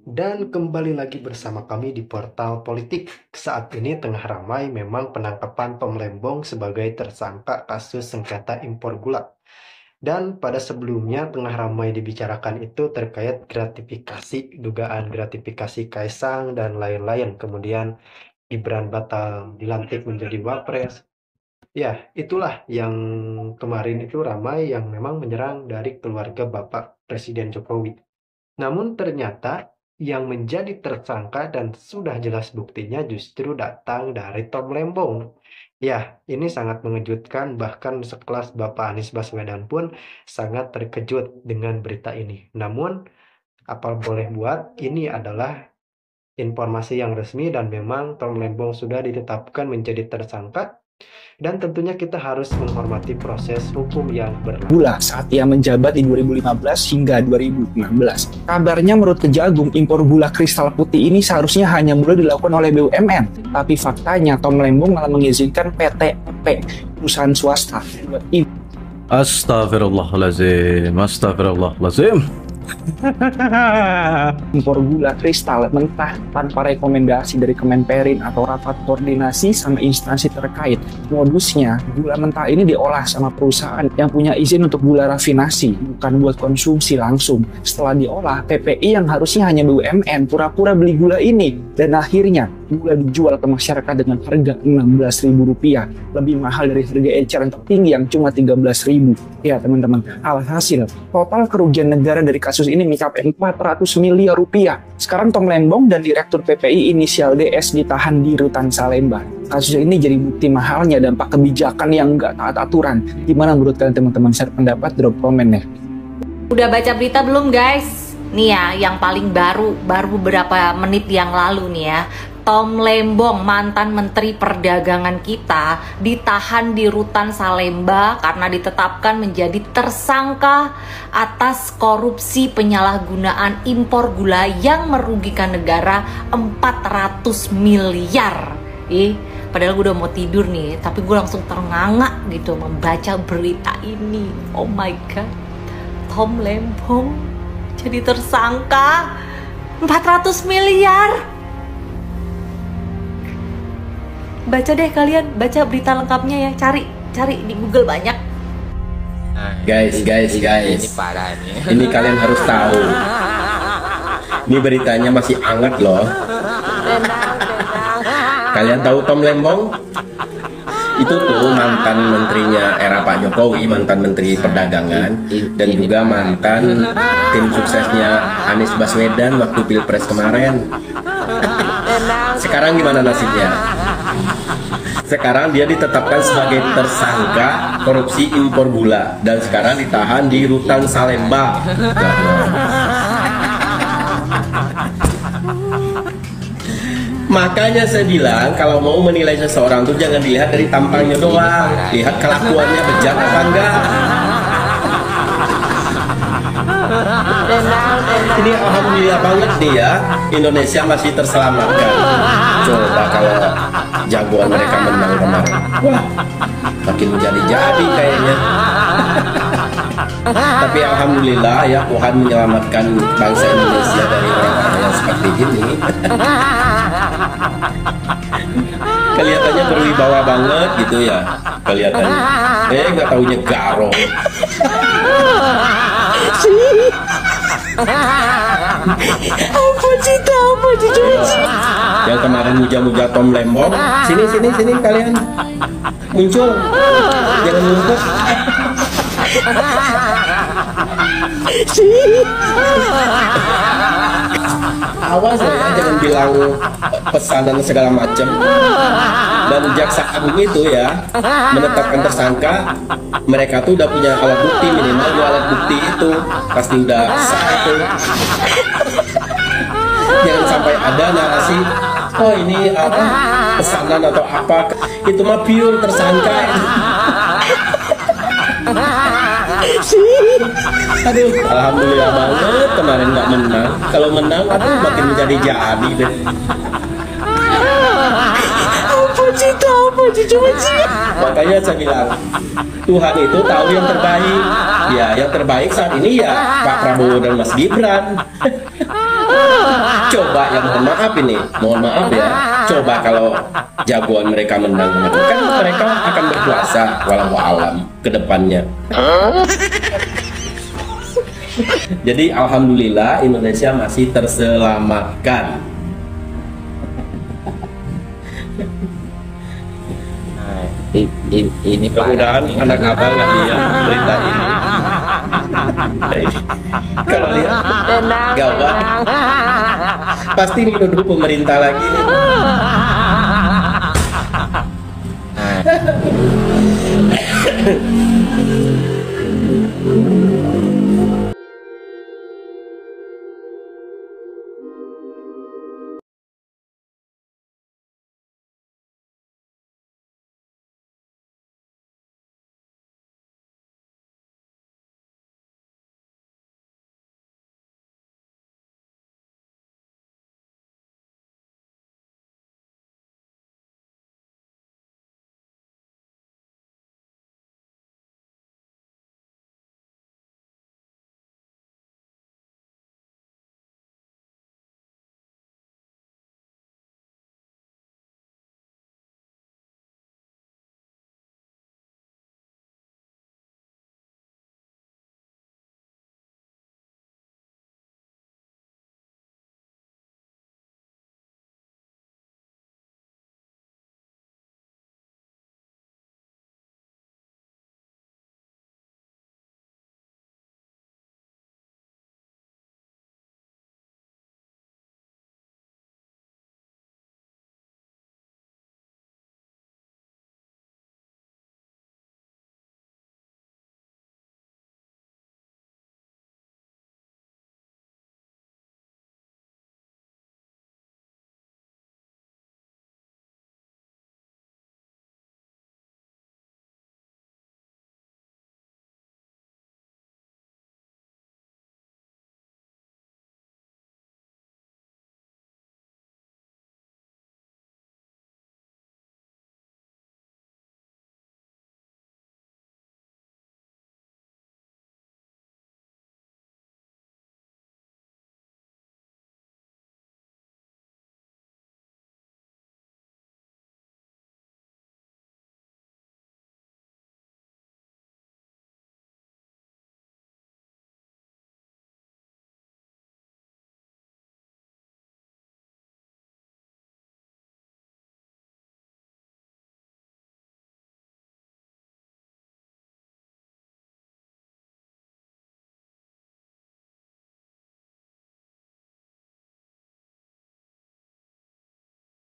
Dan kembali lagi bersama kami di Portal Politik. Saat ini tengah ramai memang penangkapan Tom Lembong sebagai tersangka kasus sengketa impor gula. Dan pada sebelumnya tengah ramai dibicarakan itu terkait gratifikasi, dugaan gratifikasi Kaisang dan lain-lain. Kemudian Gibran batal dilantik menjadi Wapres. Ya, itulah yang kemarin itu ramai yang memang menyerang dari keluarga Bapak Presiden Jokowi. Namun ternyata yang menjadi tersangka dan sudah jelas buktinya justru datang dari Tom Lembong. Ya, ini sangat mengejutkan, bahkan sekelas Bapak Anies Baswedan pun sangat terkejut dengan berita ini. Namun, apa boleh buat, ini adalah informasi yang resmi dan memang Tom Lembong sudah ditetapkan menjadi tersangka dan tentunya kita harus menghormati proses hukum yang berlaku. Gula saat ia menjabat di 2015 hingga 2016. Kabarnya menurut Kejagung, impor gula kristal putih ini seharusnya hanya boleh dilakukan oleh BUMN. Tapi faktanya Tom Lembong malah mengizinkan PT EP, perusahaan swasta. Astagfirullahaladzim, astagfirullahaladzim. Impor gula kristal mentah tanpa rekomendasi dari Kemenperin atau rapat koordinasi sama instansi terkait. Modusnya, gula mentah ini diolah sama perusahaan yang punya izin untuk gula rafinasi, bukan buat konsumsi langsung. Setelah diolah, PPI yang harusnya hanya BUMN pura-pura beli gula ini, dan akhirnya gula dijual ke masyarakat dengan harga Rp16.000, lebih mahal dari harga eceran tertinggi yang cuma Rp13.000. Ya teman-teman, alhasil total kerugian negara dari kasus ini mencapai Rp400 miliar. Sekarang Tom Lembong dan Direktur PPI inisial DS ditahan di Rutan Salemba. Kasus ini jadi bukti mahalnya dampak kebijakan yang nggak taat aturan. Gimana menurut kalian teman-teman? Share pendapat, drop komen ya. Udah baca berita belum guys? Nih ya, yang paling baru beberapa menit yang lalu nih ya. Tom Lembong, mantan Menteri Perdagangan kita, ditahan di Rutan Salemba karena ditetapkan menjadi tersangka atas korupsi penyalahgunaan impor gula yang merugikan negara 400 miliar. Padahal gue udah mau tidur nih, tapi gue langsung ternganga gitu membaca berita ini. Oh my god, Tom Lembong jadi tersangka 400 miliar. Baca deh kalian, baca berita lengkapnya ya, cari di Google banyak. Guys, ini parah nih. Ini kalian harus tahu. Ini beritanya masih hangat loh. Kalian tahu Tom Lembong? Itu tuh mantan menterinya era Pak Jokowi, mantan menteri perdagangan, dan juga mantan tim suksesnya Anies Baswedan waktu Pilpres kemarin. Sekarang gimana nasibnya? Sekarang dia ditetapkan sebagai tersangka korupsi impor gula dan sekarang ditahan di Rutan Salemba. Makanya saya bilang kalau mau menilai seseorang tuh jangan dilihat dari tampangnya doang, lihat kelakuannya bejat apa enggak. Ini alhamdulillah banget nih ya, Indonesia masih terselamatkan. Coba kalau jagoan mereka menang kemarin, wah makin menjadi-jadi kayaknya. Tapi alhamdulillah ya, Tuhan menyelamatkan bangsa Indonesia dari orang-orang yang seperti ini. Kelihatannya berwibawa banget gitu ya, kelihatannya. Nggak taunya garong. Apa sih cuci? Yang kemarin muja-muja Tom Lembong, sini kalian muncul, jangan ngumpet. Awas ya, jangan bilang pesanan segala macam. Dan jaksa agung itu ya menetapkan tersangka, mereka tuh udah punya alat bukti, minimal 2 alat bukti itu pasti udah sah itu. Jangan sampai ada narasi, oh ini apa pesanan atau apa, itu mah pure tersangka. Aduh, alhamdulillah banget kemarin nggak menang. Kalau menang, aduh makin menjadi jadi deh. Apa sih Makanya saya bilang Tuhan itu tahu yang terbaik. Ya, yang terbaik saat ini ya Pak Prabowo dan Mas Gibran. Coba yang mohon maaf ya. Coba kalau jagoan mereka menang, kan mereka akan berkuasa walau alam ke depannya. Jadi alhamdulillah Indonesia masih terselamatkan. Ini Mudah-mudahan anak abang nggak lihat berita ini. Kalau lihat gawat, pasti menuduh pemerintah lagi nih.